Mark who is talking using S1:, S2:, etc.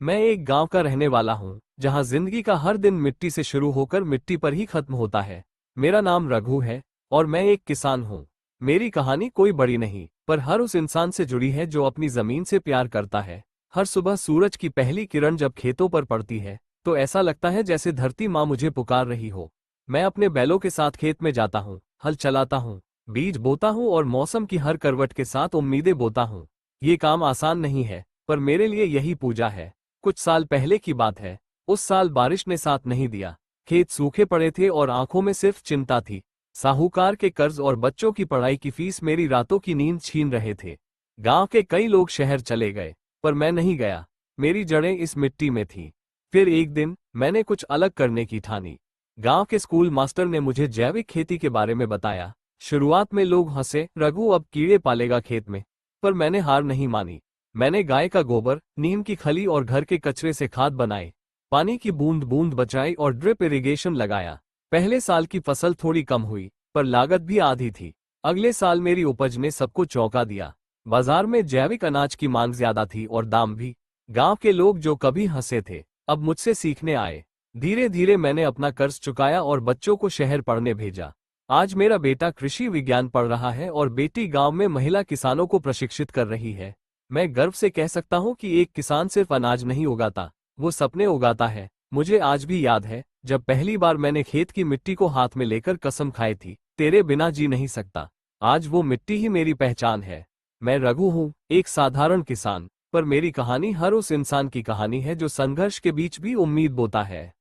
S1: मैं एक गांव का रहने वाला हूं, जहां जिंदगी का हर दिन मिट्टी से शुरू होकर मिट्टी पर ही खत्म होता है। मेरा नाम रघु है और मैं एक किसान हूं। मेरी कहानी कोई बड़ी नहीं, पर हर उस इंसान से जुड़ी है जो अपनी जमीन से प्यार करता है। हर सुबह सूरज की पहली किरण जब खेतों पर पड़ती है, तो ऐसा लगता है जैसे धरती माँ मुझे पुकार रही हो। मैं अपने बैलों के साथ खेत में जाता हूँ, हल चलाता हूँ, बीज बोता हूँ और मौसम की हर करवट के साथ उम्मीदें बोता हूँ। ये काम आसान नहीं है, पर मेरे लिए यही पूजा है। कुछ साल पहले की बात है। उस साल बारिश ने साथ नहीं दिया। खेत सूखे पड़े थे और आंखों में सिर्फ चिंता थी। साहूकार के कर्ज और बच्चों की पढ़ाई की फीस मेरी रातों की नींद छीन रहे थे। गांव के कई लोग शहर चले गए, पर मैं नहीं गया। मेरी जड़ें इस मिट्टी में थीं। फिर एक दिन मैंने कुछ अलग करने की ठानी। गांव के स्कूल मास्टर ने मुझे जैविक खेती के बारे में बताया। शुरुआत में लोग हंसे, रघु अब कीड़े पालेगा खेत में। पर मैंने हार नहीं मानी। मैंने गाय का गोबर, नीम की खली और घर के कचरे से खाद बनाए। पानी की बूंद बूंद बचाई और ड्रिप इरिगेशन लगाया। पहले साल की फसल थोड़ी कम हुई, पर लागत भी आधी थी। अगले साल मेरी उपज ने सबको चौंका दिया। बाजार में जैविक अनाज की मांग ज्यादा थी और दाम भी। गांव के लोग जो कभी हंसे थे, अब मुझसे सीखने आए। धीरे धीरे मैंने अपना कर्ज चुकाया और बच्चों को शहर पढ़ने भेजा। आज मेरा बेटा कृषि विज्ञान पढ़ रहा है और बेटी गांव में महिला किसानों को प्रशिक्षित कर रही है। मैं गर्व से कह सकता हूं कि एक किसान सिर्फ अनाज नहीं उगाता, वो सपने उगाता है। मुझे आज भी याद है जब पहली बार मैंने खेत की मिट्टी को हाथ में लेकर कसम खाई थी, तेरे बिना जी नहीं सकता। आज वो मिट्टी ही मेरी पहचान है। मैं रघु हूं, एक साधारण किसान, पर मेरी कहानी हर उस इंसान की कहानी है जो संघर्ष के बीच भी उम्मीद बोता है।